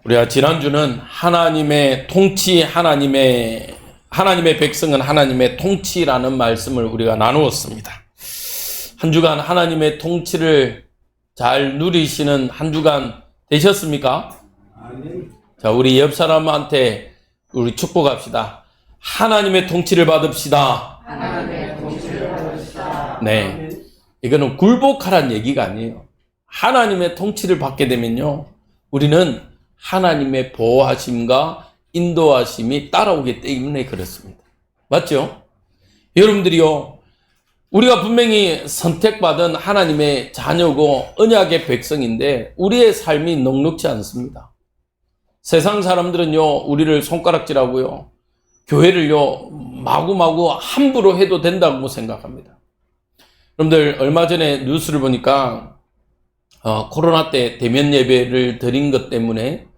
우리가 지난주는 하나님의 통치, 하나님의 백성은 하나님의 통치라는 말씀을 우리가 나누었습니다. 한 주간 하나님의 통치를 잘 누리시는 한 주간 되셨습니까? 자, 우리 옆 사람한테 우리 축복합시다. 하나님의 통치를 받읍시다. 하나님의 통치를 받읍시다. 네, 이거는 굴복하라는 얘기가 아니에요. 하나님의 통치를 받게 되면요, 우리는 하나님의 보호하심과 인도하심이 따라오기 때문에 그렇습니다. 맞죠? 여러분들이요, 우리가 분명히 선택받은 하나님의 자녀고 언약의 백성인데 우리의 삶이 넉넉지 않습니다. 세상 사람들은요, 우리를 손가락질하고요, 교회를요 마구마구 함부로 해도 된다고 생각합니다. 여러분들, 얼마 전에 뉴스를 보니까 코로나 때 대면 예배를 드린 것 때문에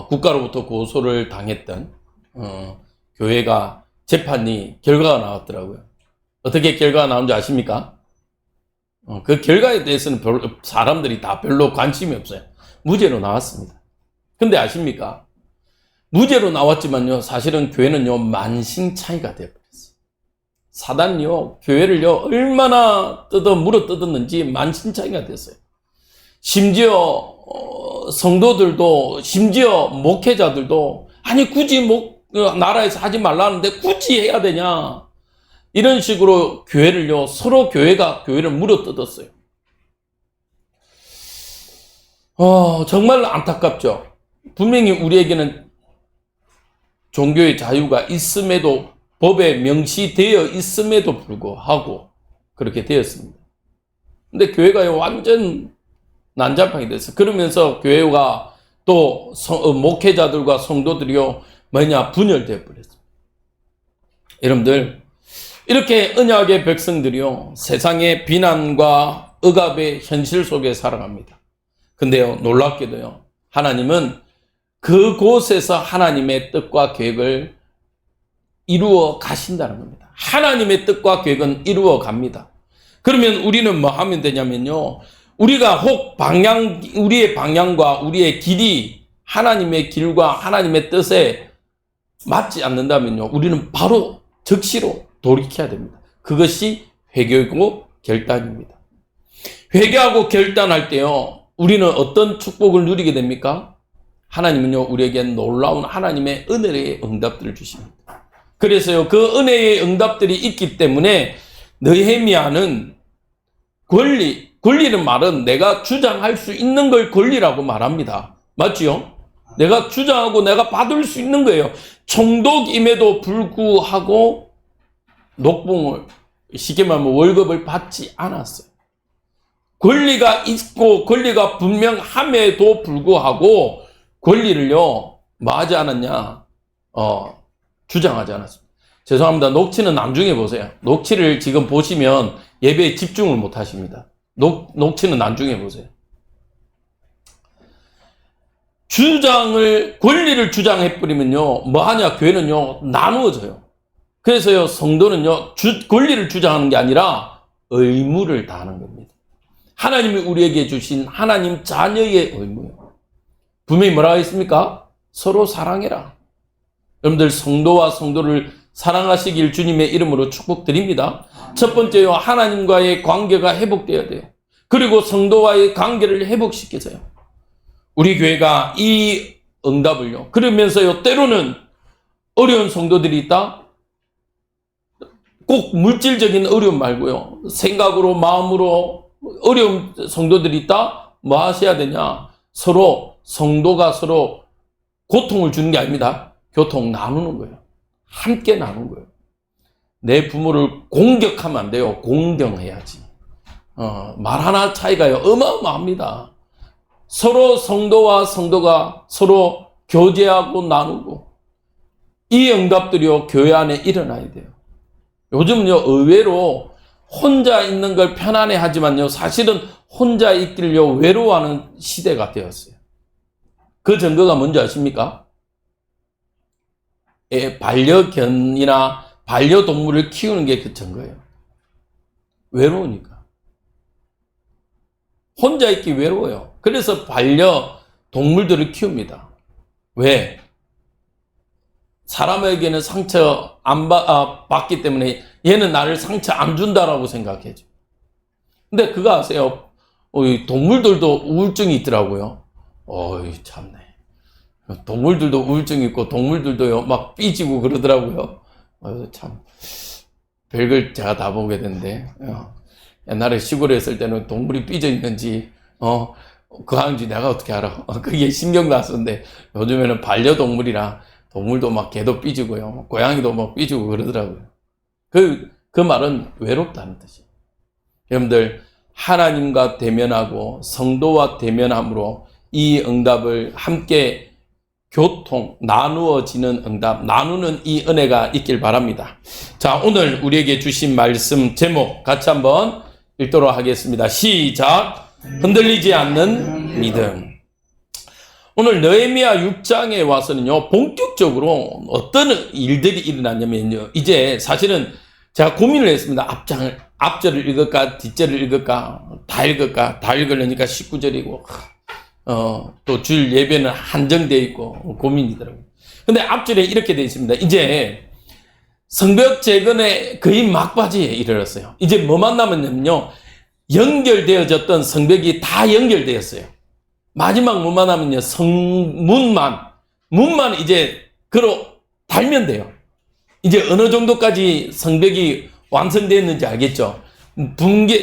국가로부터 고소를 당했던 교회가 재판이 결과가 나왔더라고요. 어떻게 결과가 나온지 아십니까? 그 결과에 대해서는 사람들이 다 별로 관심이 없어요. 무죄로 나왔습니다. 근데 아십니까? 무죄로 나왔지만요, 사실은 교회는요 만신 차이가 되어버렸어요. 사단이요 교회를요 얼마나 물어 뜯었는지 만신 차이가 됐어요. 심지어 성도들도, 심지어 목회자들도, 아니 굳이 나라에서 하지 말라는데 굳이 해야 되냐, 이런 식으로 교회를요, 서로 교회가 교회를 물어뜯었어요. 정말 안타깝죠. 분명히 우리에게는 종교의 자유가 있음에도, 법에 명시되어 있음에도 불구하고 그렇게 되었습니다. 근데 교회가요 완전 난장판이 됐어요. 그러면서 교회가 또 목회자들과 성도들이요 분열되어 버렸습니다. 여러분들, 이렇게 언약의 백성들이요 세상의 비난과 억압의 현실 속에 살아갑니다. 근데요, 놀랍게도요, 하나님은 그곳에서 하나님의 뜻과 계획을 이루어 가신다는 겁니다. 하나님의 뜻과 계획은 이루어 갑니다. 그러면 우리는 뭐 하면 되냐면요, 우리가 혹 우리의 방향과 우리의 길이 하나님의 길과 하나님의 뜻에 맞지 않는다면요, 우리는 바로 즉시로 돌이켜야 됩니다. 그것이 회개고 결단입니다. 회개하고 결단할 때요, 우리는 어떤 축복을 누리게 됩니까? 하나님은요, 우리에게 놀라운 하나님의 은혜의 응답들을 주십니다. 그래서요, 그 은혜의 응답들이 있기 때문에 느헤미야는 권리는 말은 내가 주장할 수 있는 걸 권리라고 말합니다. 맞지요? 내가 주장하고 내가 받을 수 있는 거예요. 총독임에도 불구하고 녹봉을, 쉽게 말하면 월급을 받지 않았어요. 권리가 있고 권리가 분명함에도 불구하고 권리를요 뭐하지 않았냐, 주장하지 않았습니다. 죄송합니다. 녹취는 나중에 보세요. 녹취를 지금 보시면 예배에 집중을 못 하십니다. 녹취는 나중에 보세요. 권리를 주장해버리면요, 뭐 하냐, 교회는요, 나누어져요. 그래서요, 성도는요, 권리를 주장하는 게 아니라 의무를 다하는 겁니다. 하나님이 우리에게 주신 하나님 자녀의 의무예요. 분명히 뭐라고 했습니까? 서로 사랑해라. 여러분들, 성도와 성도를 사랑하시길 주님의 이름으로 축복드립니다. 첫 번째요, 하나님과의 관계가 회복되어야 돼요. 그리고 성도와의 관계를 회복시키세요. 우리 교회가 이 응답을요, 그러면서요, 때로는 어려운 성도들이 있다? 꼭 물질적인 어려움 말고요, 생각으로, 마음으로 어려운 성도들이 있다? 뭐 하셔야 되냐? 서로, 성도가 서로 고통을 주는 게 아닙니다. 교통 나누는 거예요. 함께 나누는 거예요. 내 부모를 공격하면 안 돼요. 공경해야지. 말 하나 차이가요 어마어마합니다. 서로 성도와 성도가 서로 교제하고 나누고, 이 응답들이요 교회 안에 일어나야 돼요. 요즘은요 의외로 혼자 있는 걸 편안해 하지만요, 사실은 혼자 있기를요 외로워하는 시대가 되었어요. 그 증거가 뭔지 아십니까? 반려견이나 반려동물을 키우는 게 그 증거예요. 외로우니까. 혼자 있기 외로워요. 그래서 반려동물들을 키웁니다. 왜? 사람에게는 상처 받기 때문에 얘는 나를 상처 안 준다라고 생각해죠. 근데 그거 아세요? 동물들도 우울증이 있더라고요. 어이, 참네. 동물들도 우울증이 있고, 동물들도요, 막 삐지고 그러더라고요. 참. 별걸 제가 다 보게 된대. 옛날에 시골에 있을 때는 동물이 삐져 있는지, 그 하는지 내가 어떻게 알아? 그게 신경도 안 쓰는데, 요즘에는 반려동물이라 동물도 막 개도 삐지고요. 고양이도 막 삐지고 그러더라고요. 그 말은 외롭다는 뜻이에요. 여러분들, 하나님과 대면하고 성도와 대면함으로 이 응답을 함께 나누어지는 응답, 나누는 이 은혜가 있길 바랍니다. 자, 오늘 우리에게 주신 말씀 제목 같이 한번 읽도록 하겠습니다. 시작! 흔들리지 않는 믿음. 오늘 느헤미야 6장에 와서는요, 본격적으로 어떤 일들이 일어났냐면요, 이제 사실은 제가 고민을 했습니다. 앞절을 읽을까, 뒷절을 읽을까, 다 읽으려니까 19절이고, 또 주일 예배는 한정되어 있고, 고민이더라고요. 근데 앞절에 이렇게 되어 있습니다. 이제 성벽 재건의 거의 막바지에 이르렀어요. 이제 뭐만 남았냐면요, 연결되어졌던 성벽이 다 연결되었어요. 마지막 뭐만 하면요, 문만 이제 달면 돼요. 이제 어느 정도까지 성벽이 완성되었는지 알겠죠?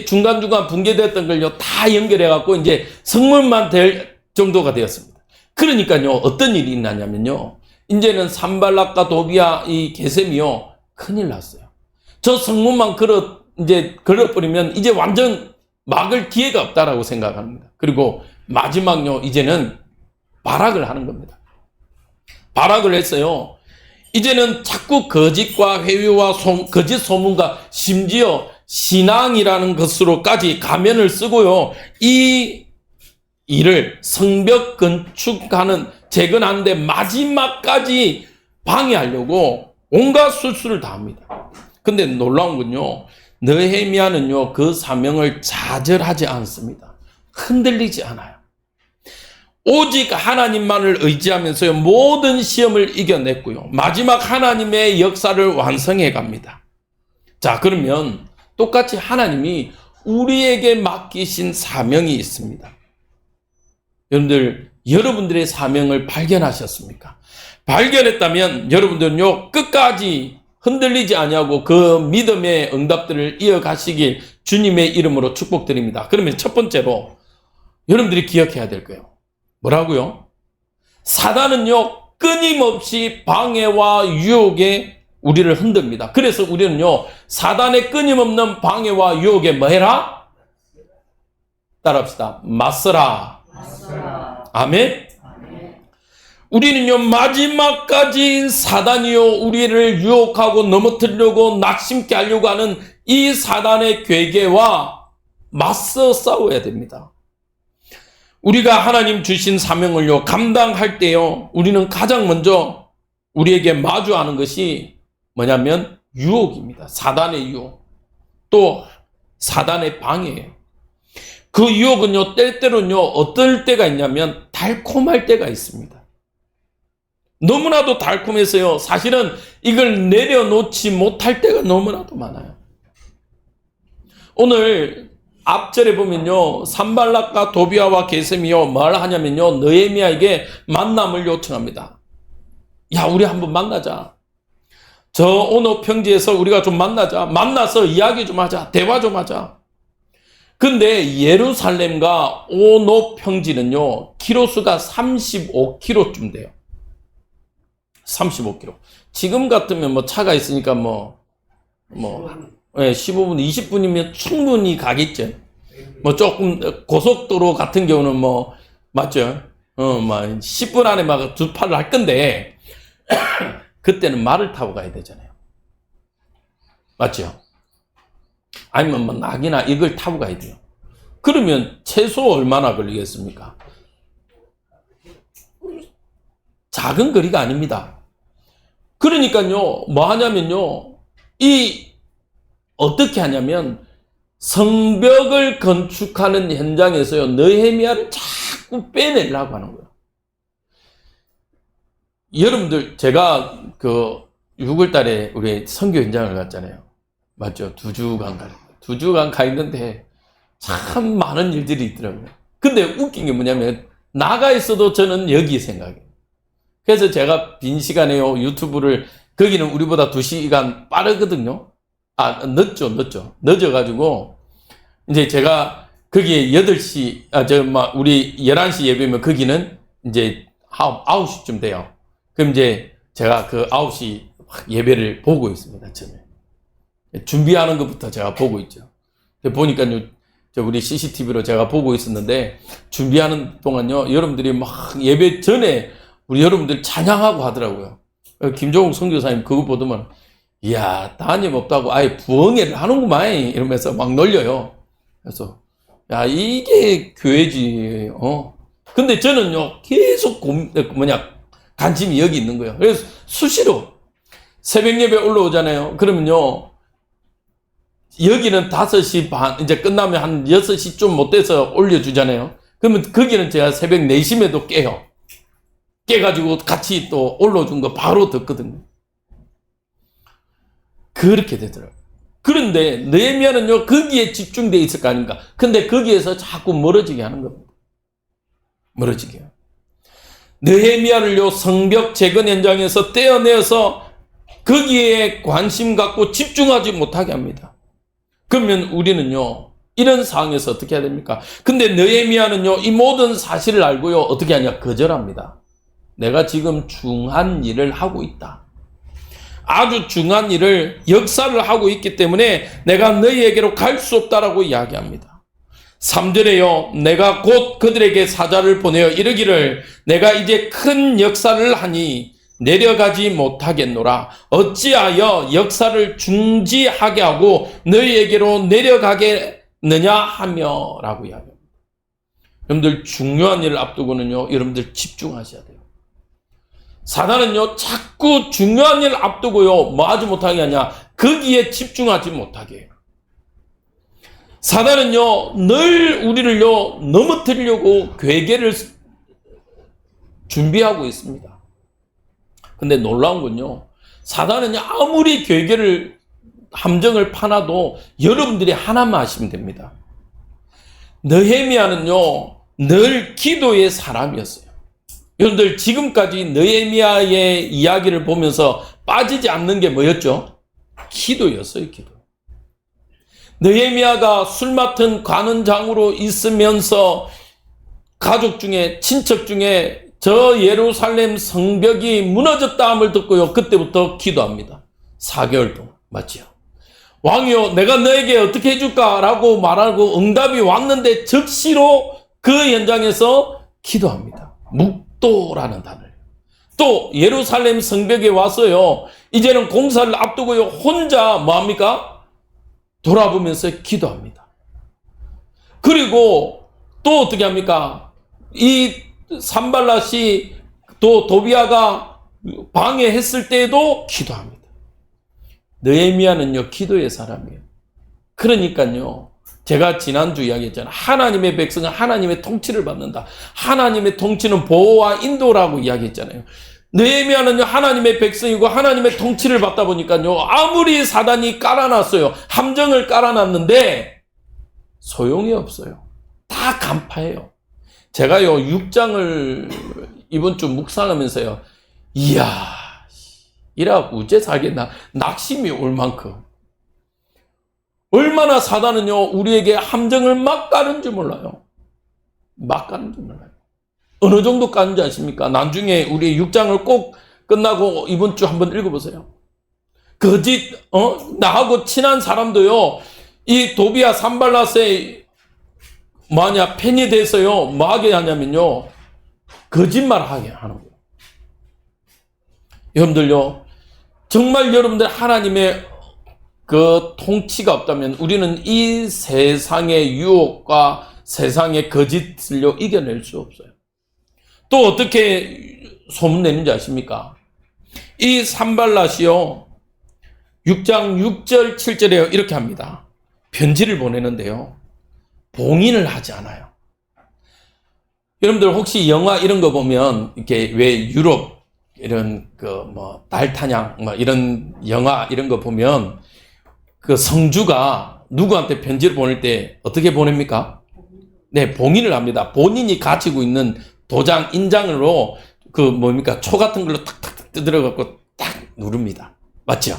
중간중간 붕괴되었던 걸요, 다 연결해갖고 이제 성문만 될 정도가 되었습니다. 그러니까요, 어떤 일이 있나냐면요, 이제는 산발락과 도비아 이 게셈이요, 큰일 났어요. 저 성문만 걸어버리면 이제 완전 막을 기회가 없다라고 생각합니다. 그리고 마지막요, 이제는 발악을 하는 겁니다. 발악을 했어요. 이제는 자꾸 거짓과 회유와 거짓 소문과 심지어 신앙이라는 것으로까지 가면을 쓰고요, 이 일을 성벽 건축하는 재건하는데 마지막까지 방해하려고 온갖 술수를 다 합니다. 근데 놀라운 건요, 느헤미야는요, 그 사명을 좌절하지 않습니다. 흔들리지 않아요. 오직 하나님만을 의지하면서요, 모든 시험을 이겨냈고요, 마지막 하나님의 역사를 완성해 갑니다. 자, 그러면 똑같이 하나님이 우리에게 맡기신 사명이 있습니다. 여러분들의 사명을 발견하셨습니까? 발견했다면 여러분들은요, 끝까지 흔들리지 아니하고 그 믿음의 응답들을 이어가시길 주님의 이름으로 축복드립니다. 그러면 첫 번째로 여러분들이 기억해야 될 거예요. 뭐라고요? 사단은요, 끊임없이 방해와 유혹에 우리를 흔듭니다. 그래서 우리는요, 사단의 끊임없는 방해와 유혹에 뭐 해라? 따라합시다. 맞서라. 아멘? 우리는요, 마지막까지 사단이요, 우리를 유혹하고 넘어뜨리려고 낙심케 하려고 하는 이 사단의 괴계와 맞서 싸워야 됩니다. 우리가 하나님 주신 사명을요, 감당할 때요, 우리는 가장 먼저 우리에게 마주하는 것이 뭐냐면 유혹입니다. 사단의 유혹. 또 사단의 방해예요. 그 유혹은요, 때때로는요, 어떨 때가 있냐면 달콤할 때가 있습니다. 너무나도 달콤해서요, 사실은 이걸 내려놓지 못할 때가 너무나도 많아요. 오늘 앞절에 보면요, 산발락과 도비아와 게셈이요, 뭘 하냐면요, 느헤미야에게 만남을 요청합니다. 야, 우리 한번 만나자. 저 오노 평지에서 우리가 좀 만나자. 만나서 이야기 좀 하자. 대화 좀 하자. 근데 예루살렘과 오노 평지는요, 키로수가 35km쯤 돼요. 35km. 지금 같으면 뭐 차가 있으니까 15분, 20분이면 충분히 가겠죠. 뭐 조금 고속도로 같은 경우는 맞죠? 10분 안에 막 두 팔을 할 건데, 그때는 말을 타고 가야 되잖아요. 맞죠? 아니면 낙이나 이걸 타고 가야 돼요. 그러면 최소 얼마나 걸리겠습니까? 작은 거리가 아닙니다. 그러니까요, 뭐 하냐면요, 어떻게 하냐면, 성벽을 건축하는 현장에서요, 느헤미야를 자꾸 빼내려고 하는 거예요. 여러분들 제가 그 6월 달에 우리 선교 현장을 갔잖아요. 맞죠? 2주간 가. 2주간 가 있는데 참 많은 일들이 있더라고요. 근데 웃긴 게 뭐냐면 나가 있어도 저는 여기 생각해요. 그래서 제가 빈 시간에요 유튜브를 거기는 우리보다 2시간 빠르거든요. 늦죠. 늦어가지고 이제 제가 거기에 8시 우리 11시 예배면 거기는 이제 9시쯤 돼요. 그럼 이제 제가 그 9시 예배를 보고 있습니다. 처음에 준비하는 것부터 제가 보고 있죠. 보니까요, 우리 CCTV로 제가 보고 있었는데 준비하는 동안요, 여러분들이 막 예배 전에 우리 여러분들 찬양하고 하더라고요. 김종욱 선교사님 그거 보더만, 이야, 따님 없다고 아예 부흥회를 하는구만 이러면서 막 놀려요. 그래서 야, 이게 교회지. 근데 저는요 계속 관심이 여기 있는 거예요. 그래서 수시로 새벽 예배 올라오잖아요. 그러면요 여기는 5시 반 이제 끝나면 한 6시 좀 못 돼서 올려주잖아요. 그러면 거기는 제가 새벽 4시에도 깨요. 깨가지고 같이 또 올려준 거 바로 듣거든요. 그렇게 되더라고요. 그런데 느헤미야는요 거기에 집중되어 있을 거 아닙니까? 근데 거기에서 자꾸 멀어지게 하는 겁니다. 멀어지게. 느헤미야를요 성벽 재건 현장에서 떼어내어서 거기에 관심 갖고 집중하지 못하게 합니다. 그러면 우리는요 이런 상황에서 어떻게 해야 됩니까? 근데 느헤미야는요 이 모든 사실을 알고요 어떻게 하냐? 거절합니다. 내가 지금 중한 일을 하고 있다. 아주 중요한 일을 역사를 하고 있기 때문에 내가 너희에게로 갈 수 없다라고 이야기합니다. 3절에요. 내가 곧 그들에게 사자를 보내어 이르기를 내가 이제 큰 역사를 하니 내려가지 못하겠노라. 어찌하여 역사를 중지하게 하고 너희에게로 내려가겠느냐 하며 라고 이야기합니다. 여러분들 중요한 일을 앞두고는요 여러분들 집중하셔야 돼요. 사단은요 자꾸 중요한 일을 앞두고요 뭐 하지 못하게 하냐? 거기에 집중하지 못하게 해요. 사단은요 늘 우리를요 넘어뜨리려고 괴계를 준비하고 있습니다. 근데 놀라운 건요 사단은 아무리 괴계를 함정을 파놔도 여러분들이 하나만 하시면 됩니다. 느헤미야는요 늘 기도의 사람이었어요. 여러분들 지금까지 느헤미야의 이야기를 보면서 빠지지 않는 게 뭐였죠? 기도였어요. 기도. 느헤미야가 술 맡은 관원장으로 있으면서 가족 중에 친척 중에 저 예루살렘 성벽이 무너졌다함을 듣고요 그때부터 기도합니다. 4개월 동안. 맞지요? 왕이요 내가 너에게 어떻게 해줄까? 라고 말하고 응답이 왔는데 즉시로 그 현장에서 기도합니다. 묵도라는 단어를. 또 예루살렘 성벽에 와서요 이제는 공사를 앞두고요 혼자 뭐합니까? 돌아보면서 기도합니다. 그리고 또 어떻게 합니까? 이 산발랏이 또 도비아가 방해했을 때에도 기도합니다. 느헤미야는요 기도의 사람이에요. 그러니까요 제가 지난주 이야기했잖아요. 하나님의 백성은 하나님의 통치를 받는다. 하나님의 통치는 보호와 인도라고 이야기했잖아요. 느헤미야는요 하나님의 백성이고 하나님의 통치를 받다 보니까요 아무리 사단이 깔아놨어요. 함정을 깔아놨는데 소용이 없어요. 다 간파해요. 제가요 6장을 이번 주 묵상하면서요 이야 이라고 어째 살겠나 낙심이 올 만큼 얼마나 사단은요 우리에게 함정을 막 까는지 몰라요. 막 까는지 몰라요. 어느 정도 까는지 아십니까? 나중에 우리 6장을 꼭 끝나고 이번 주 한번 읽어보세요. 거짓 나하고 친한 사람도요 이 도비아 산발랏의 팬이 돼서요 뭐 하게 하냐면요 거짓말 하게 하는 거예요. 여러분들요 정말 여러분들 하나님의 그 통치가 없다면 우리는 이 세상의 유혹과 세상의 거짓을요 이겨낼 수 없어요. 또 어떻게 소문내는지 아십니까? 이 산발랏이요 6장 6절 7절에 이렇게 합니다. 편지를 보내는데요 봉인을 하지 않아요. 여러분들 혹시 영화 이런 거 보면 이렇게 왜 유럽 이런 달 탄양 이런 영화 이런 거 보면 그 성주가 누구한테 편지를 보낼 때 어떻게 보냅니까? 네, 봉인을 합니다. 본인이 가지고 있는 도장 인장으로 초 같은 걸로 탁탁탁 뜯어 갖고 딱 누릅니다. 맞죠?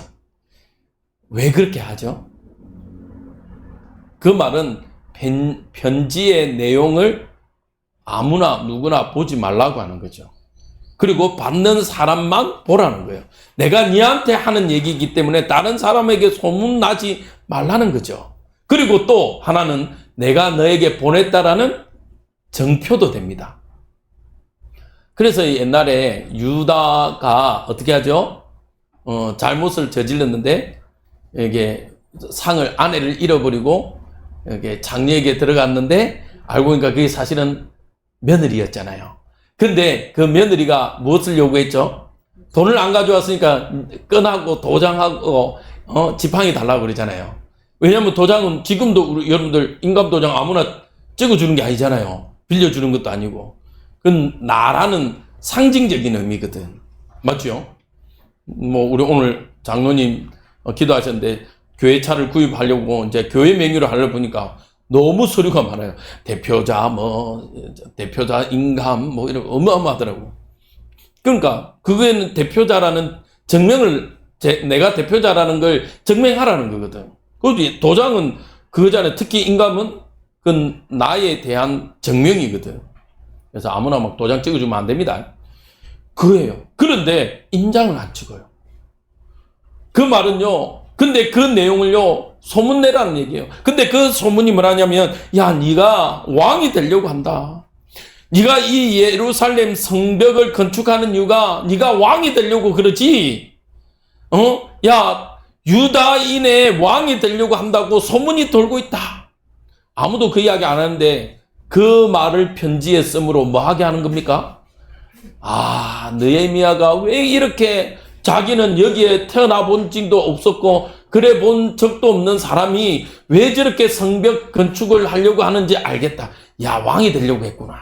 왜 그렇게 하죠? 그 말은 편지의 내용을 아무나 누구나 보지 말라고 하는 거죠. 그리고 받는 사람만 보라는 거예요. 내가 니한테 하는 얘기이기 때문에 다른 사람에게 소문나지 말라는 거죠. 그리고 또 하나는 내가 너에게 보냈다라는 정표도 됩니다. 그래서 옛날에 유다가 어떻게 하죠? 잘못을 저질렀는데 이게 아내를 잃어버리고 이게 장녀에게 들어갔는데 알고 보니까 그게 사실은 며느리였잖아요. 근데 그 며느리가 무엇을 요구했죠? 돈을 안 가져왔으니까 끈하고 도장하고 지팡이 달라고 그러잖아요. 왜냐하면 도장은 지금도 여러분들 인감도장 아무나 찍어주는 게 아니잖아요. 빌려주는 것도 아니고. 그건 나라는 상징적인 의미거든. 맞죠? 우리 오늘 장로님 기도하셨는데 교회 차를 구입하려고 이제 교회 명의로 하려고 보니까 너무 서류가 많아요. 대표자, 대표자 인감, 이런 어마어마하더라고. 그러니까, 그거에는 대표자라는 증명을, 내가 대표자라는 걸 증명하라는 거거든. 그리고 도장은 그거잖아요. 특히 인감은 그건 나에 대한 증명이거든. 그래서 아무나 도장 찍어주면 안 됩니다. 그래요. 그런데 인장을 안 찍어요. 그 말은요, 근데 그 내용을요, 소문내라는 얘기예요. 근데 그 소문이 뭐라냐면, 야, 네가 왕이 되려고 한다. 네가 이 예루살렘 성벽을 건축하는 이유가 네가 왕이 되려고 그러지. 야, 유다인의 왕이 되려고 한다고 소문이 돌고 있다. 아무도 그 이야기 안 하는데 그 말을 편지에 쓰므로 뭐 하게 하는 겁니까? 느헤미야가 왜 이렇게 자기는 여기에 태어나 본 적도 없었고 그래 본 적도 없는 사람이 왜 저렇게 성벽 건축을 하려고 하는지 알겠다. 야, 왕이 되려고 했구나.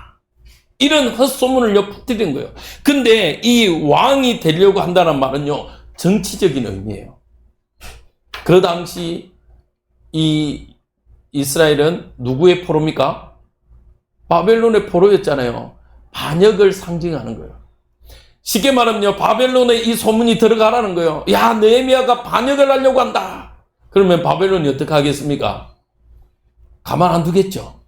이런 헛소문을 퍼뜨린 거예요. 근데 이 왕이 되려고 한다는 말은요, 정치적인 의미예요. 그 당시 이 이스라엘은 누구의 포로입니까? 바벨론의 포로였잖아요. 반역을 상징하는 거예요. 쉽게 말하면요, 바벨론에 이 소문이 들어가라는 거예요. 야, 느헤미야가 반역을 하려고 한다. 그러면 바벨론이 어떻게 하겠습니까? 가만 안 두겠죠.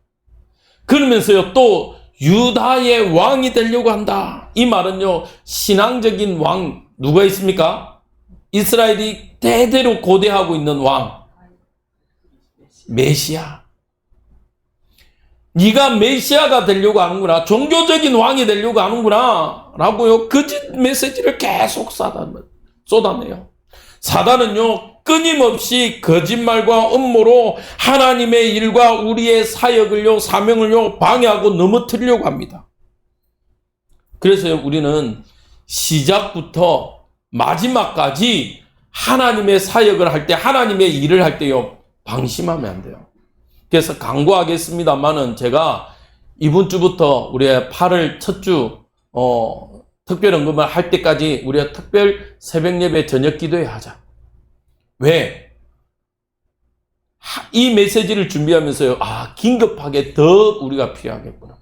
그러면서요, 또 유다의 왕이 되려고 한다. 이 말은요, 신앙적인 왕 누가 있습니까? 이스라엘이 대대로 고대하고 있는 왕, 메시아. 네가 메시아가 되려고 하는구나. 종교적인 왕이 되려고 하는구나. 라고요. 거짓 메시지를 계속 쏟아내요. 사단은요, 끊임없이 거짓말과 음모로 하나님의 일과 우리의 사역을요, 사명을요, 방해하고 넘어뜨리려고 합니다. 그래서 우리는 시작부터 마지막까지 하나님의 사역을 할 때, 하나님의 일을 할 때요, 방심하면 안 돼요. 그래서 강구하겠습니다만은 제가 이번 주부터 우리의 8월 첫 주 특별 언급을 할 때까지 우리가 특별 새벽 예배 저녁 기도회 하자. 왜? 이 메시지를 준비하면서요, 긴급하게 더 우리가 필요하겠구나.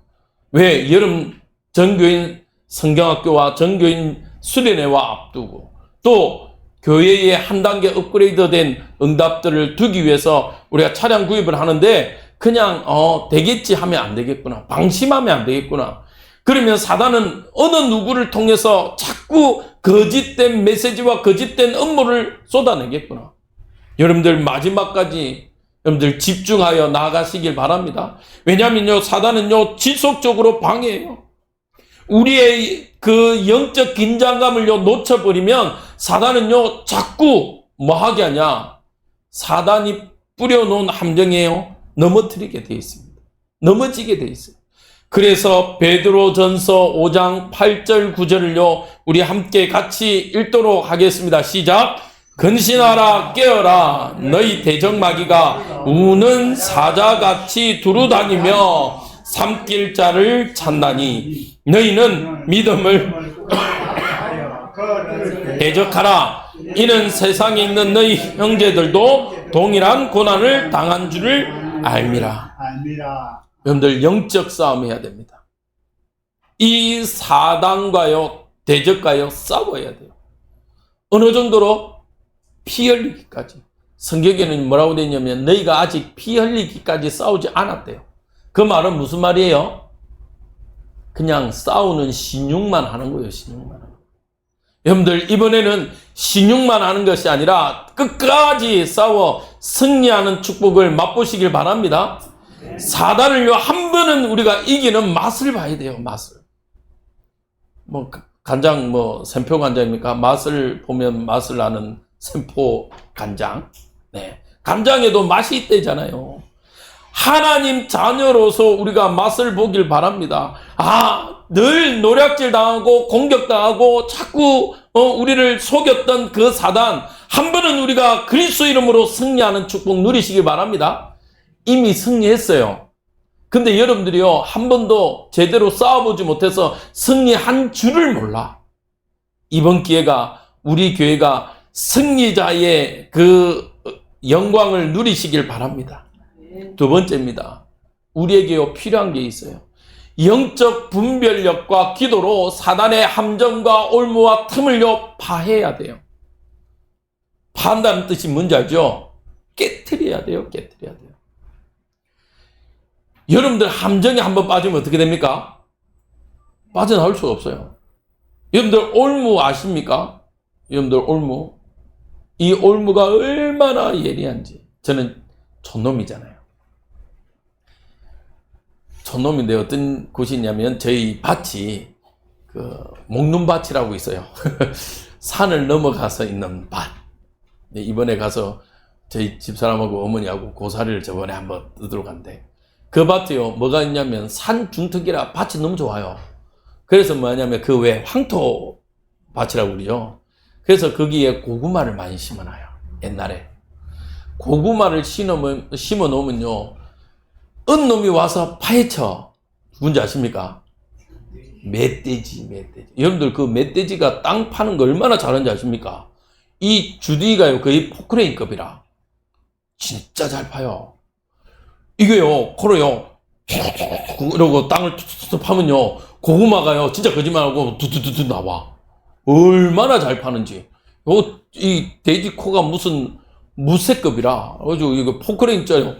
왜? 여름 전교인 성경학교와 전교인 수련회와 앞두고 또 교회에 한 단계 업그레이드된 응답들을 두기 위해서 우리가 차량 구입을 하는데 그냥 되겠지 하면 안 되겠구나. 방심하면 안 되겠구나. 그러면 사단은 어느 누구를 통해서 자꾸 거짓된 메시지와 거짓된 음모를 쏟아내겠구나. 여러분들 마지막까지 여러분들 집중하여 나아가시길 바랍니다. 왜냐하면요, 사단은요, 지속적으로 방해해요. 우리의 그 영적 긴장감을요, 놓쳐버리면 사단은요, 자꾸 뭐 하게 하냐? 사단이 뿌려놓은 함정이에요. 넘어뜨리게 돼 있습니다. 넘어지게 돼 있어요. 그래서 베드로전서 5장 8절 9절을요, 우리 함께 같이 읽도록 하겠습니다. 시작. 근신하라, 깨어라. 너희 대적마귀가 우는 사자같이 두루다니며 삼킬 자를 찾나니 너희는 믿음을 대적하라. 이는 세상에 있는 너희 형제들도 동일한 고난을 당한 줄을 알미라. 여러분들 영적 싸움 해야 됩니다. 이 사단과요 대적과요 싸워야 돼요. 어느 정도로? 피 흘리기까지. 성경에는 뭐라고 되어 있냐면 너희가 아직 피 흘리기까지 싸우지 않았대요. 그 말은 무슨 말이에요? 그냥 싸우는 신용만 하는 거예요. 신용만 하는 거예요. 여러분들 이번에는 신용만 하는 것이 아니라 끝까지 싸워 승리하는 축복을 맛보시길 바랍니다. 사단을요 한 번은 우리가 이기는 맛을 봐야 돼요. 맛을. 뭐 간장 뭐 샘표 간장입니까? 맛을 보면 맛을 아는 샘포 간장. 네. 간장에도 맛이 있대잖아요. 하나님 자녀로서 우리가 맛을 보길 바랍니다. 늘 노략질 당하고 공격당하고 자꾸 우리를 속였던 그 사단 한 번은 우리가 그리스도 이름으로 승리하는 축복 누리시길 바랍니다. 이미 승리했어요. 근데 여러분들이요 한 번도 제대로 싸워보지 못해서 승리한 줄을 몰라. 이번 기회가 우리 교회가 승리자의 그 영광을 누리시길 바랍니다. 두 번째입니다. 우리에게요 필요한 게 있어요. 영적 분별력과 기도로 사단의 함정과 올무와 틈을요 파해야 돼요. 파한다는 뜻이 뭔지 알죠? 깨트려야 돼요. 깨트려야 돼요. 여러분들 함정에 한번 빠지면 어떻게 됩니까? 빠져나올 수가 없어요. 여러분들 올무 아십니까? 여러분들 올무. 이 올무가 얼마나 예리한지. 저는 촌놈이잖아요. 촌놈인데 어떤 곳이 있냐면 저희 밭이 그 목눈밭이라고 있어요. 산을 넘어가서 있는 밭. 이번에 가서 저희 집사람하고 어머니하고 고사리를 저번에 한번 뜯으러 갔는데 그 밭이요 뭐가 있냐면 산 중턱이라 밭이 너무 좋아요. 그래서 뭐냐면 그 외 황토 밭이라고 그러죠. 그래서 거기에 고구마를 많이 심어놔요. 옛날에 고구마를 심어 놓으면요 은 놈이 와서 파헤쳐. 누군지 아십니까? 멧돼지. 여러분들 그 멧돼지가 땅 파는 거 얼마나 잘하는지 아십니까? 이 주둥이가요 거의 포크레인급이라 진짜 잘 파요. 이게요 코로요 이러고 땅을 툭툭툭 파면요 고구마가요 진짜 거짓말하고 두두두두 나와. 얼마나 잘 파는지. 이 돼지 코가 무슨 무쇠급이라 그래가지고 이거 포크레인짜요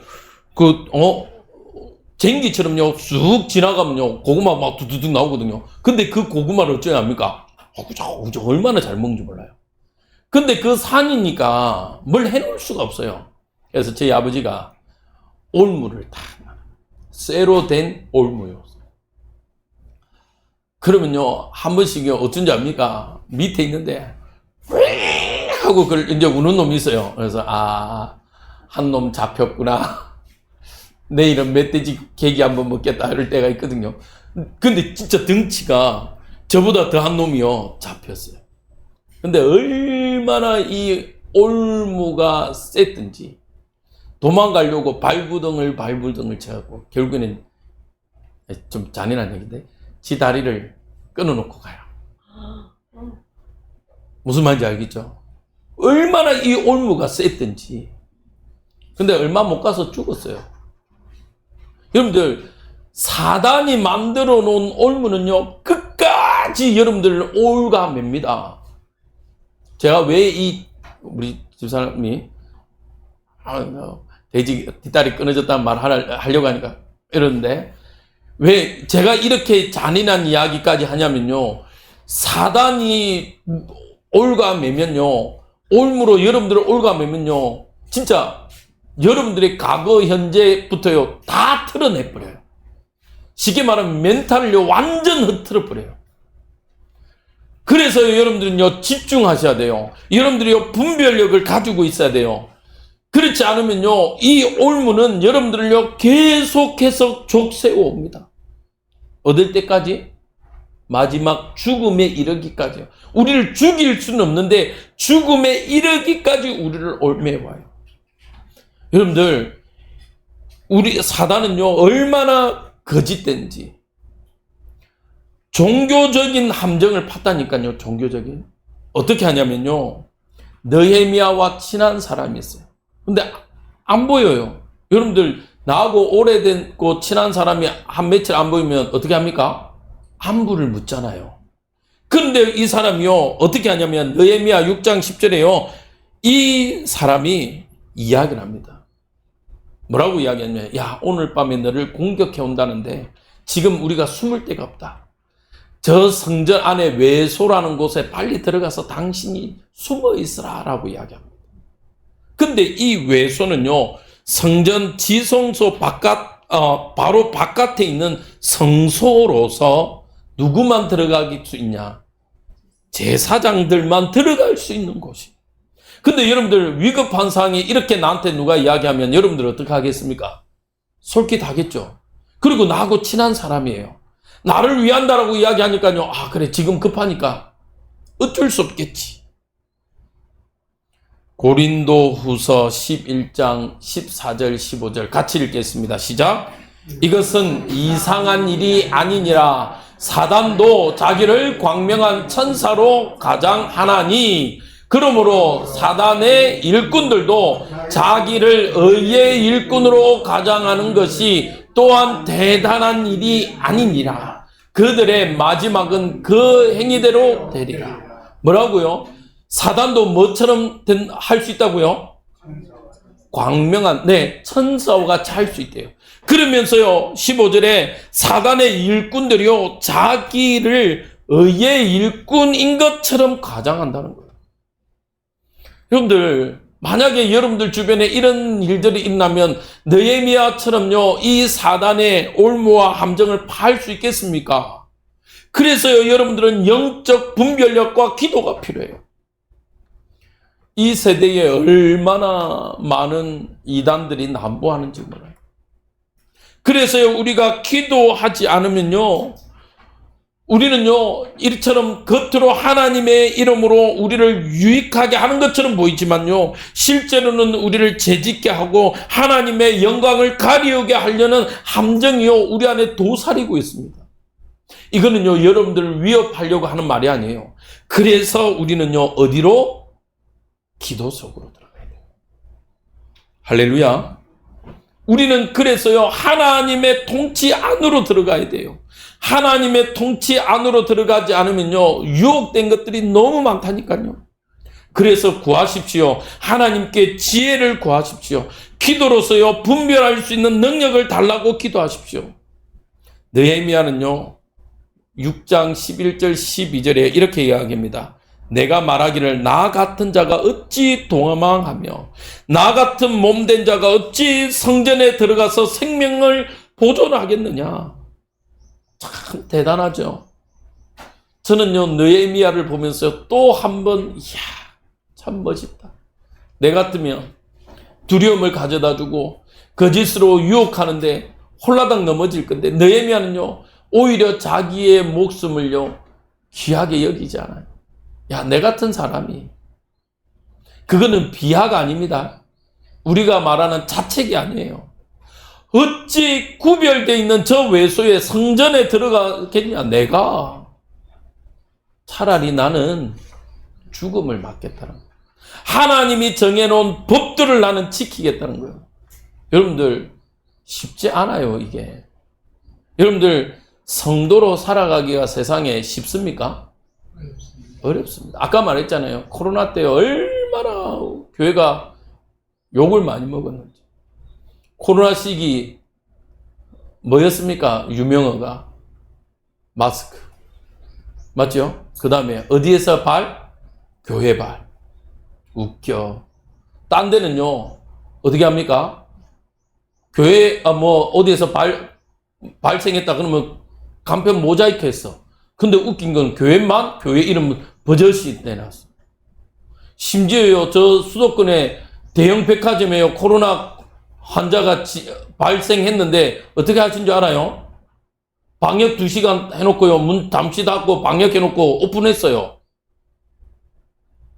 쟁기처럼요 쑥 지나가면요 고구마 막 두두둑 나오거든요. 근데 그 고구마를 어쩌냐 합니까? 얼마나 잘 먹는지 몰라요. 근데 그 산이니까 뭘 해놓을 수가 없어요. 그래서 저희 아버지가 올무를 다 쇠로 된 올무요. 그러면요 한 번씩요 어쩐지 압니까? 밑에 있는데 하고 그걸 이제 우는 놈이 있어요. 그래서 한 놈 잡혔구나. 내일은 멧돼지 계기 한번 먹겠다 이럴 때가 있거든요. 근데 진짜 덩치가 저보다 더한 놈이요 잡혔어요. 근데 얼마나 이 올무가 셌든지 도망가려고 발부등을 쳐갖고 결국에는 좀 잔인한 얘기인데 지 다리를 끊어놓고 가요. 무슨 말인지 알겠죠? 얼마나 이 올무가 셌든지. 근데 얼마 못 가서 죽었어요. 여러분들 사단이 만들어 놓은 올무는요 끝까지 여러분들 올가맵니다. 제가 왜 우리 집사람이 돼지 뒷다리 끊어졌다는 말 하려고 하니까 이러는데 왜 제가 이렇게 잔인한 이야기까지 하냐면요 사단이 올가매면요 올무로 여러분들을 올가매면요 진짜 여러분들의 과거 현재부터요 다 틀어내버려요. 쉽게 말하면 멘탈을요 완전 흐트러버려요. 그래서 여러분들은요 집중하셔야 돼요. 여러분들이요 분별력을 가지고 있어야 돼요. 그렇지 않으면요 이 올무는 여러분들을요 계속해서 족세워 옵니다. 어딜 때까지? 마지막 죽음에 이르기까지요. 우리를 죽일 수는 없는데 죽음에 이르기까지 우리를 올매와요. 여러분들 우리 사단은요 얼마나 거짓된지 종교적인 함정을 팠다니까요. 종교적인 어떻게 하냐면요. 느헤미야와 친한 사람이 있어요. 근데 안 보여요. 여러분들 나하고 오래됐고 친한 사람이 한 며칠 안 보이면 어떻게 합니까? 안부를 묻잖아요. 근데 이 사람이요. 어떻게 하냐면 느헤미야 6장 10절에요. 이 사람이 이야기를 합니다. 뭐라고 이야기하냐면 야 오늘 밤에 너를 공격해 온다는데 지금 우리가 숨을 데가 없다. 저 성전 안에 외소라는 곳에 빨리 들어가서 당신이 숨어 있으라 라고 이야기합니다. 근데 이 외소는요, 성전 지성소 바로 바깥에 있는 성소로서 누구만 들어갈 수 있냐? 제사장들만 들어갈 수 있는 곳이. 근데 여러분들 위급한 상황에 이렇게 나한테 누가 이야기하면 여러분들 어떻게 하겠습니까? 솔깃하겠죠. 그리고 나하고 친한 사람이에요. 나를 위한다라고 이야기하니까요. 아 그래 지금 급하니까 어쩔 수 없겠지. 고린도 후서 11장 14절 15절 같이 읽겠습니다. 시작. 이것은 이상한 일이 아니니라. 사단도 자기를 광명한 천사로 가장하나니 그러므로 사단의 일꾼들도 자기를 의의 일꾼으로 가장하는 것이 또한 대단한 일이 아니니라. 그들의 마지막은 그 행위대로 되리라. 뭐라고요? 사단도 뭐처럼 할 수 있다고요? 광명한 천사와 같이 할 수 있대요. 그러면서요 15절에 사단의 일꾼들이요 자기를 의의 일꾼인 것처럼 가장한다는 거예요. 여러분들 만약에 여러분들 주변에 이런 일들이 있다면 느헤미야처럼요 이 사단의 올무와 함정을 파할 수 있겠습니까? 그래서요 여러분들은 영적 분별력과 기도가 필요해요. 이 세대에 얼마나 많은 이단들이 난무하는지 몰라요. 그래서요 우리가 기도하지 않으면요 우리는요 이처럼 겉으로 하나님의 이름으로 우리를 유익하게 하는 것처럼 보이지만요 실제로는 우리를 죄짓게 하고 하나님의 영광을 가리우게 하려는 함정이요 우리 안에 도사리고 있습니다. 이거는요 여러분들을 위협하려고 하는 말이 아니에요. 그래서 우리는요 어디로? 기도 속으로 들어가야 돼요. 할렐루야. 우리는 그래서요 하나님의 통치 안으로 들어가야 돼요. 하나님의 통치 안으로 들어가지 않으면요 유혹된 것들이 너무 많다니까요. 그래서 구하십시오. 하나님께 지혜를 구하십시오. 기도로서요 분별할 수 있는 능력을 달라고 기도하십시오. 느헤미야는요 6장 11절 12절에 이렇게 이야기합니다. 내가 말하기를 나 같은 자가 어찌 도망하며 나 같은 몸된 자가 어찌 성전에 들어가서 생명을 보존하겠느냐. 참 대단하죠. 저는요 느헤미야를 보면서 또 한 번 이야 참 멋있다. 내 같으면 두려움을 가져다 주고 거짓으로 유혹하는데 홀라당 넘어질 건데 느헤미야는요 오히려 자기의 목숨을요 귀하게 여기지 않아요. 야, 내 같은 사람이. 그거는 비하가 아닙니다. 우리가 말하는 자책이 아니에요. 어찌 구별되어 있는 저 외소의 성전에 들어가겠냐, 내가. 차라리 나는 죽음을 맞겠다는 거예요. 하나님이 정해놓은 법들을 나는 지키겠다는 거예요. 여러분들, 쉽지 않아요, 이게. 여러분들, 성도로 살아가기가 세상에 쉽습니까? 어렵습니다. 아까 말했잖아요. 코로나 때 얼마나 교회가 욕을 많이 먹었는지. 코로나 시기 뭐였습니까? 유명어가 마스크. 맞죠? 그 다음에 어디에서 발? 교회 발. 웃겨. 딴 데는요. 어떻게 합니까? 교회 어디에서 발생했다 그러면 간편 모자이크 했어. 근데 웃긴 건 교회만 교회 이름 버젓이 내놨어. 심지어요, 저 수도권에 대형 백화점에요, 코로나 환자가 발생했는데 어떻게 하신 줄 알아요? 방역 2시간 해놓고요, 문 잠시 닫고 방역해놓고 오픈했어요.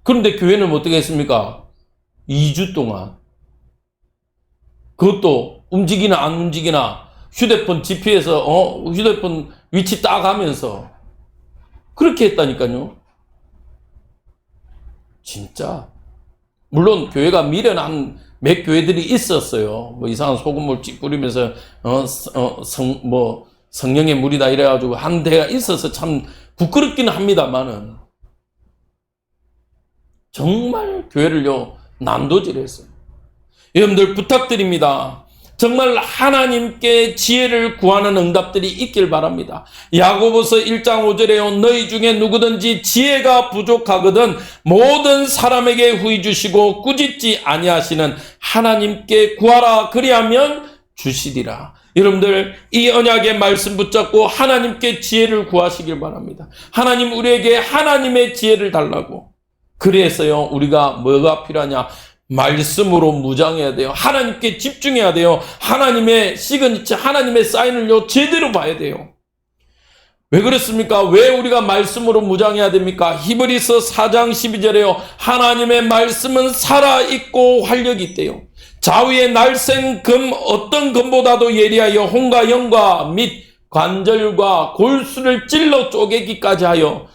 그런데 교회는 어떻게 했습니까? 2주 동안. 그것도 움직이나 안 움직이나 휴대폰 GP에서 휴대폰 위치 딱 하면서 그렇게 했다니까요. 진짜. 물론 교회가 미련한 몇 교회들이 있었어요. 뭐 이상한 소금물 찌 뿌리면서 성령의 물이다 이래가지고 한 데가 있어서 참 부끄럽기는 합니다만은 정말 교회를요 난도질했어요. 여러분들 부탁드립니다. 정말 하나님께 지혜를 구하는 응답들이 있길 바랍니다. 야고보서 1장 5절에요. 너희 중에 누구든지 지혜가 부족하거든 모든 사람에게 후히 주시고 꾸짖지 아니하시는 하나님께 구하라. 그리하면 주시리라. 여러분들 이 언약의 말씀 붙잡고 하나님께 지혜를 구하시길 바랍니다. 하나님 우리에게 하나님의 지혜를 달라고. 그래서요 우리가 뭐가 필요하냐? 말씀으로 무장해야 돼요. 하나님께 집중해야 돼요. 하나님의 시그니처, 하나님의 사인을요 제대로 봐야 돼요. 왜 그렇습니까? 왜 우리가 말씀으로 무장해야 됩니까? 히브리서 4장 12절에요. 하나님의 말씀은 살아있고 활력이 있대요. 자위의 날쌘 금 어떤 금보다도 예리하여 혼과 영과 및 관절과 골수를 찔러 쪼개기까지 하여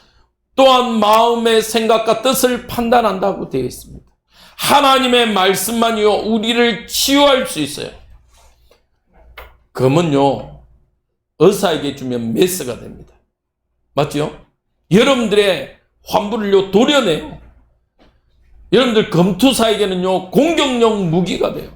또한 마음의 생각과 뜻을 판단한다고 되어 있습니다. 하나님의 말씀만이요 우리를 치유할 수 있어요. 금은요 의사에게 주면 메스가 됩니다. 맞죠? 여러분들의 환부를요 도려내요. 여러분들 금투사에게는요 공격용 무기가 돼요.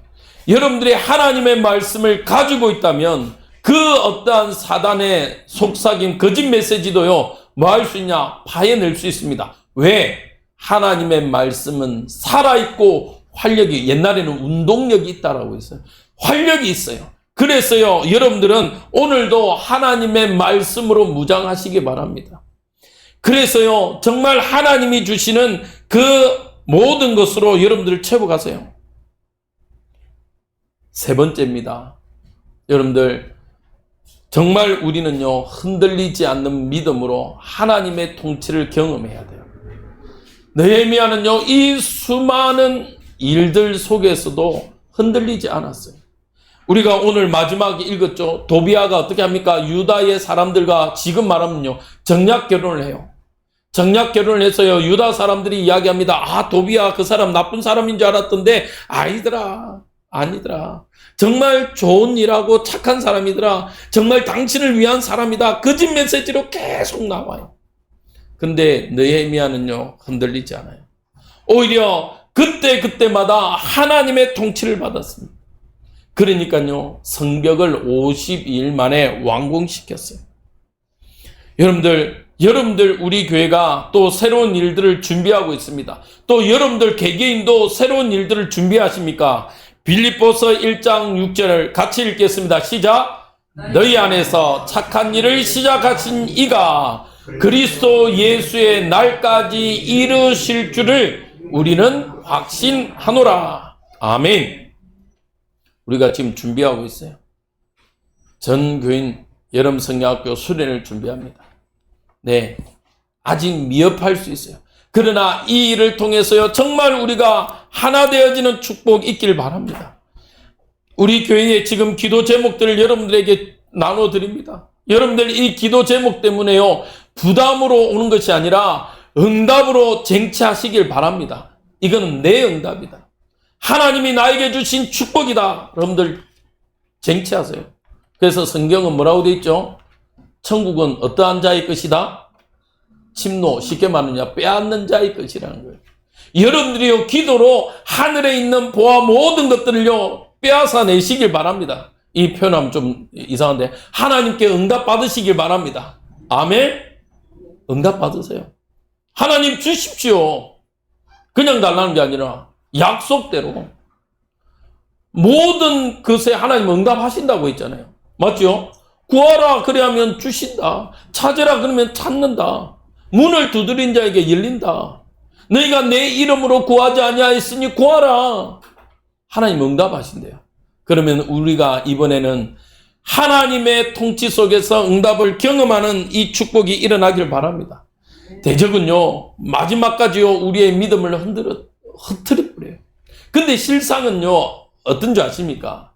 여러분들이 하나님의 말씀을 가지고 있다면 그 어떠한 사단의 속삭임 거짓 메시지도요 뭐 할 수 있냐? 파해낼 수 있습니다. 왜? 하나님의 말씀은 살아있고 활력이, 옛날에는 운동력이 있다라고 했어요. 활력이 있어요. 그래서요 여러분들은 오늘도 하나님의 말씀으로 무장하시기 바랍니다. 그래서요 정말 하나님이 주시는 그 모든 것으로 여러분들을 채워가세요. 세 번째입니다. 여러분들 정말 우리는요 흔들리지 않는 믿음으로 하나님의 통치를 경험해야 돼요. 느헤미야는요 이 수많은 일들 속에서도 흔들리지 않았어요. 우리가 오늘 마지막에 읽었죠. 도비아가 어떻게 합니까? 유다의 사람들과 지금 말하면요 정략 결혼을 해요. 정략 결혼을 해서요 유다 사람들이 이야기합니다. 아 도비아 그 사람 나쁜 사람인 줄 알았던데 아니더라. 정말 좋은 일하고 착한 사람이더라. 정말 당신을 위한 사람이다. 거짓 메시지로 계속 나와요. 근데 느헤미야는요 흔들리지 않아요. 오히려 그때마다 하나님의 통치를 받았습니다. 그러니까요 성벽을 52일 만에 완공시켰어요. 여러분들 우리 교회가 또 새로운 일들을 준비하고 있습니다. 또 여러분들 개개인도 새로운 일들을 준비하십니까? 빌립보서 1장 6절을 같이 읽겠습니다. 시작. 너희 안에서 착한 일을 시작하신 이가 그리스도 예수의 날까지 이루실 줄을 우리는 확신하노라. 아멘. 우리가 지금 준비하고 있어요. 전 교인 여름 성경학교 수련을 준비합니다. 네, 아직 미흡할 수 있어요. 그러나 이 일을 통해서요 정말 우리가 하나 되어지는 축복이 있길 바랍니다. 우리 교회의 지금 기도 제목들을 여러분들에게 나눠드립니다. 여러분들 이 기도 제목 때문에요 부담으로 오는 것이 아니라 응답으로 쟁취하시길 바랍니다. 이거는 내 응답이다. 하나님이 나에게 주신 축복이다. 여러분들 쟁취하세요. 그래서 성경은 뭐라고 되어 있죠? 천국은 어떠한 자의 것이다? 침노, 쉽게 말하면 빼앗는 자의 것이라는 거예요. 여러분들이요 기도로 하늘에 있는 보아 모든 것들을요 빼앗아 내시길 바랍니다. 이 표현하면 좀 이상한데 하나님께 응답 받으시길 바랍니다. 아멘. 응답 받으세요. 하나님 주십시오. 그냥 달라는 게 아니라 약속대로 모든 것에 하나님 응답하신다고 했잖아요. 맞죠? 구하라 그래야면 주신다. 찾으라 그러면 찾는다. 문을 두드린 자에게 열린다. 너희가 내 이름으로 구하지 아니하였으니 구하라. 하나님 응답하신대요. 그러면 우리가 이번에는 하나님의 통치 속에서 응답을 경험하는 이 축복이 일어나길 바랍니다. 대적은요 마지막까지요 우리의 믿음을 흐트려 버려요. 근데 실상은요 어떤 줄 아십니까?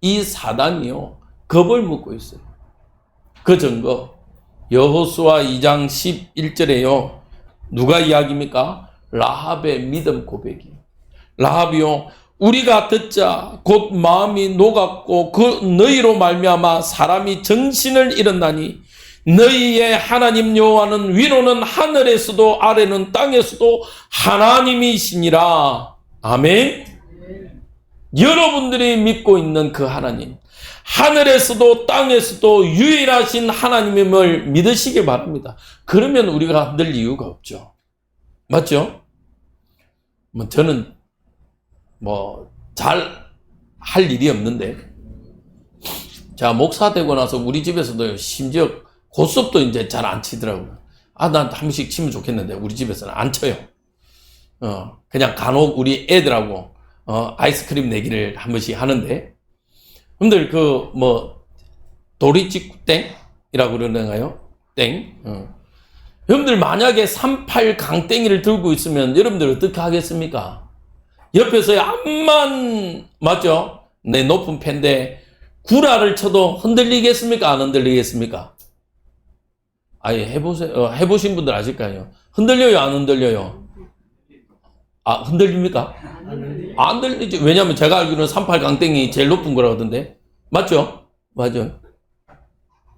이 사단이요 겁을 먹고 있어요. 그 증거 여호수아 2장 11절에요 누가 이야기입니까? 라합의 믿음 고백이에요. 라합이요, 우리가 듣자 곧 마음이 녹았고 그 너희로 말미암아 사람이 정신을 잃었나니 너희의 하나님 여호와는 위로는 하늘에서도 아래는 땅에서도 하나님이시니라. 아멘. 여러분들이 믿고 있는 그 하나님, 하늘에서도 땅에서도 유일하신 하나님임을 믿으시기 바랍니다. 그러면 우리가 흔들 이유가 없죠. 맞죠? 저는 잘 할 일이 없는데, 자, 목사 되고 나서 우리 집에서도 심지어 고스톱도 이제 잘 안 치더라고요. 난 한 번씩 치면 좋겠는데 우리 집에서는 안 쳐요. 그냥 간혹 우리 애들하고 아이스크림 내기를 한 번씩 하는데, 여러분들 도리찍구 땡이라고 그러는가요? 땡. 여러분들 만약에 38 강땡이를 들고 있으면 여러분들 어떻게 하겠습니까? 옆에서 암만, 맞죠? 내 높은 팬데 구라를 쳐도 흔들리겠습니까? 안 흔들리겠습니까? 아예 해보세요. 해보신 분들 아실 거 아니에요? 흔들려요? 안 흔들려요? 흔들립니까? 안 들리지. 왜냐면 제가 알기로는 38 강땡이 제일 높은 거라던데. 맞죠? 맞아요.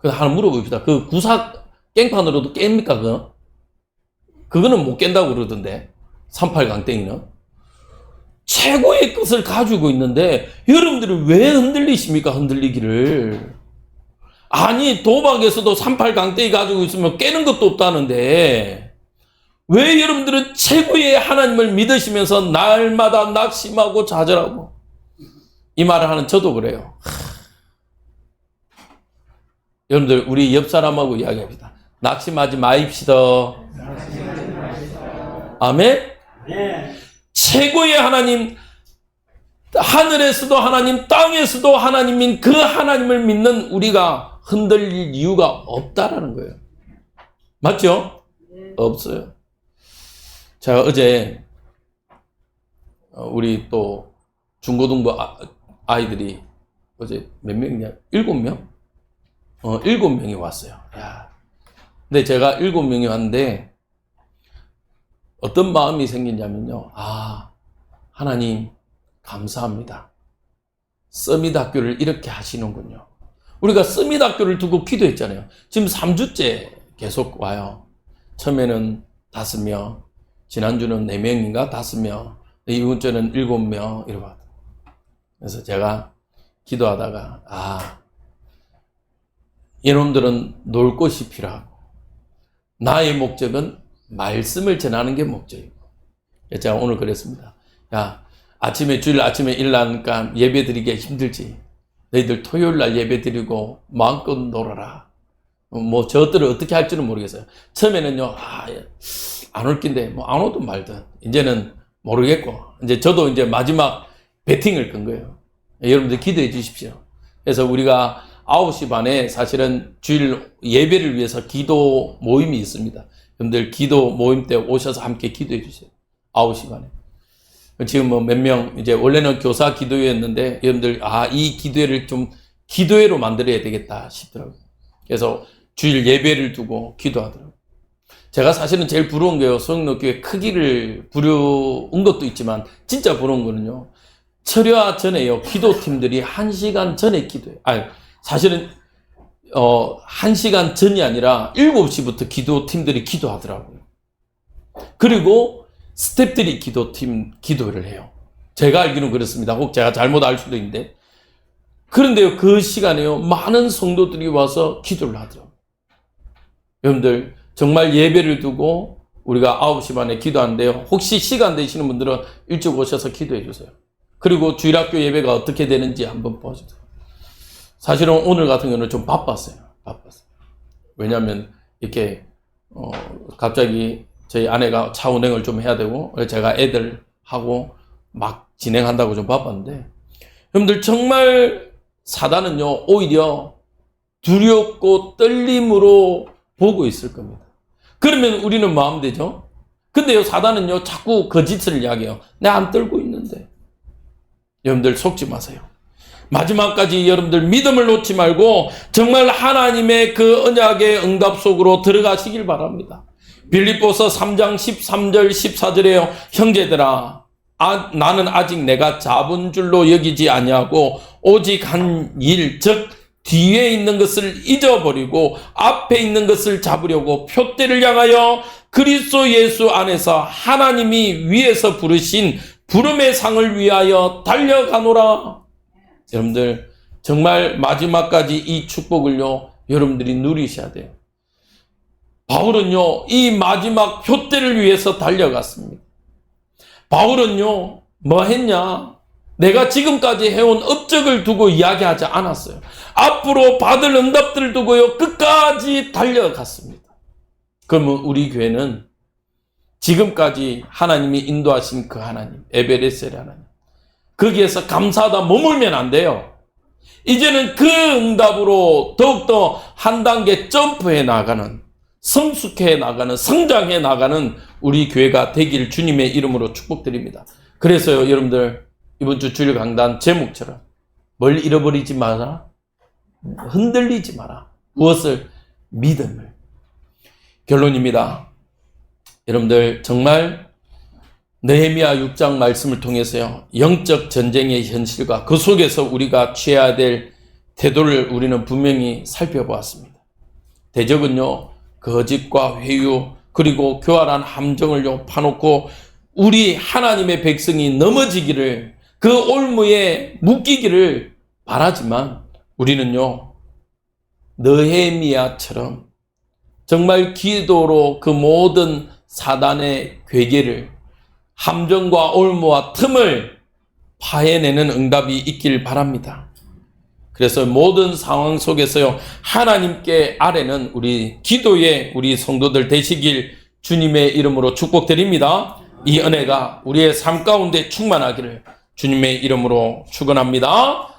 하나 물어봅시다. 그 구사 깽판으로도 깹니까, 그거? 그거는 못 깬다고 그러던데. 38 강땡이는. 최고의 것을 가지고 있는데, 여러분들은 왜 흔들리십니까? 흔들리기를. 아니, 도박에서도 38 강땡이 가지고 있으면 깨는 것도 없다는데, 왜 여러분들은 최고의 하나님을 믿으시면서 날마다 낙심하고 좌절하고, 이 말을 하는 저도 그래요. 여러분들, 우리 옆 사람하고 이야기합니다. 낙심하지 마십시다. 아멘? 네. 최고의 하나님, 하늘에서도 하나님, 땅에서도 하나님인 그 하나님을 믿는 우리가 흔들릴 이유가 없다라는 거예요. 맞죠? 네. 없어요. 제가 어제 우리 또 중고등부 아이들이 어제 몇 명이냐? 7명? 7명이 왔어요. 야. 근데 제가 7명이 왔는데 어떤 마음이 생기냐면요. 하나님 감사합니다. 서밋 학교를 이렇게 하시는군요. 우리가 서밋 학교를 두고 기도했잖아요. 지금 3주째 계속 와요. 처음에는 5명, 지난주는 4명인가 5명, 이번 주는 7명 이러고 왔어요. 그래서 제가 기도하다가 이놈들은 놀 곳이 필요하고 나의 목적은 말씀을 전하는 게 목적이고, 제가 오늘 그랬습니다. 야, 주일 아침에 일어나니까 예배 드리기 힘들지. 너희들 토요일 날 예배 드리고 마음껏 놀아라. 저것들을 어떻게 할지는 모르겠어요. 처음에는요, 안 올 낀데, 안 오든 말든. 이제는 모르겠고, 이제 저도 이제 마지막 배팅을 건 거예요. 여러분들 기도해 주십시오. 그래서 우리가 9시 반에 사실은 주일 예배를 위해서 기도 모임이 있습니다. 여러분들 기도 모임 때 오셔서 함께 기도해 주세요. 9시 반에. 지금 몇 명, 이제 원래는 교사 기도회였는데, 여러분들, 이 기도회를 좀 기도회로 만들어야 되겠다 싶더라고요. 그래서 주일 예배를 두고 기도하더라고요. 제가 사실은 제일 부러운 게요, 소영로교회 크기를 부러운 것도 있지만, 진짜 부러운 거는요, 철야 전에요, 기도팀들이 1시간 전에 기도해요. 사실은 1시간 전이 아니라 7시부터 기도팀들이 기도하더라고요. 그리고 스태프들이 기도를 해요. 제가 알기는 그렇습니다. 혹 제가 잘못 알 수도 있는데. 그런데요, 그 시간에요, 많은 성도들이 와서 기도를 하더라고요. 여러분들, 정말 예배를 두고 우리가 9시 반에 기도하는데요, 혹시 시간 되시는 분들은 일찍 오셔서 기도해 주세요. 그리고 주일학교 예배가 어떻게 되는지 한번 보여주세요. 사실은 오늘 같은 경우는 좀 바빴어요. 왜냐하면 이렇게 갑자기 저희 아내가 차 운행을 좀 해야 되고, 제가 애들하고 막 진행한다고 좀 바빴는데, 여러분들 정말 사단은요, 오히려 두렵고 떨림으로 보고 있을 겁니다. 그러면 우리는 마음 되죠? 근데요, 사단은요, 자꾸 거짓을 이야기해요. 내가 안 떨고 있는데. 여러분들 속지 마세요. 마지막까지 여러분들 믿음을 놓지 말고 정말 하나님의 그 언약의 응답 속으로 들어가시길 바랍니다. 빌립보서 3장 13절 14절에요. 형제들아, 나는 아직 내가 잡은 줄로 여기지 아니하고 오직 한 일, 즉 뒤에 있는 것을 잊어버리고 앞에 있는 것을 잡으려고 표대를 향하여 그리스도 예수 안에서 하나님이 위에서 부르신 부름의 상을 위하여 달려가노라. 여러분들 정말 마지막까지 이 축복을요 여러분들이 누리셔야 돼요. 바울은요 이 마지막 표대를 위해서 달려갔습니다. 바울은요 뭐 했냐? 내가 지금까지 해온 업적을 두고 이야기하지 않았어요. 앞으로 받을 응답들을 두고요 끝까지 달려갔습니다. 그러면 우리 교회는 지금까지 하나님이 인도하신 그 하나님, 에베레셀의 하나님, 거기에서 감사하다 머물면 안 돼요. 이제는 그 응답으로 더욱더 한 단계 점프해 나가는, 성숙해 나가는, 성장해 나가는 우리 교회가 되길 주님의 이름으로 축복드립니다. 그래서요 여러분들 이번 주 주일 강단 제목처럼 뭘 잃어버리지 마라, 흔들리지 마라. 무엇을? 믿음을. 결론입니다. 여러분들 정말 느헤미야 6장 말씀을 통해서요 영적 전쟁의 현실과 그 속에서 우리가 취해야 될 태도를 우리는 분명히 살펴보았습니다. 대적은요 거짓과 회유 그리고 교활한 함정을요 파놓고 우리 하나님의 백성이 넘어지기를, 그 올무에 묶이기를 바라지만 우리는요 느헤미야처럼 정말 기도로 그 모든 사단의 괴계를, 함정과 올무와 틈을 파해내는 응답이 있길 바랍니다. 그래서 모든 상황 속에서요 하나님께 아뢰는 우리 기도의 우리 성도들 되시길 주님의 이름으로 축복드립니다. 이 은혜가 우리의 삶 가운데 충만하기를 주님의 이름으로 축원합니다.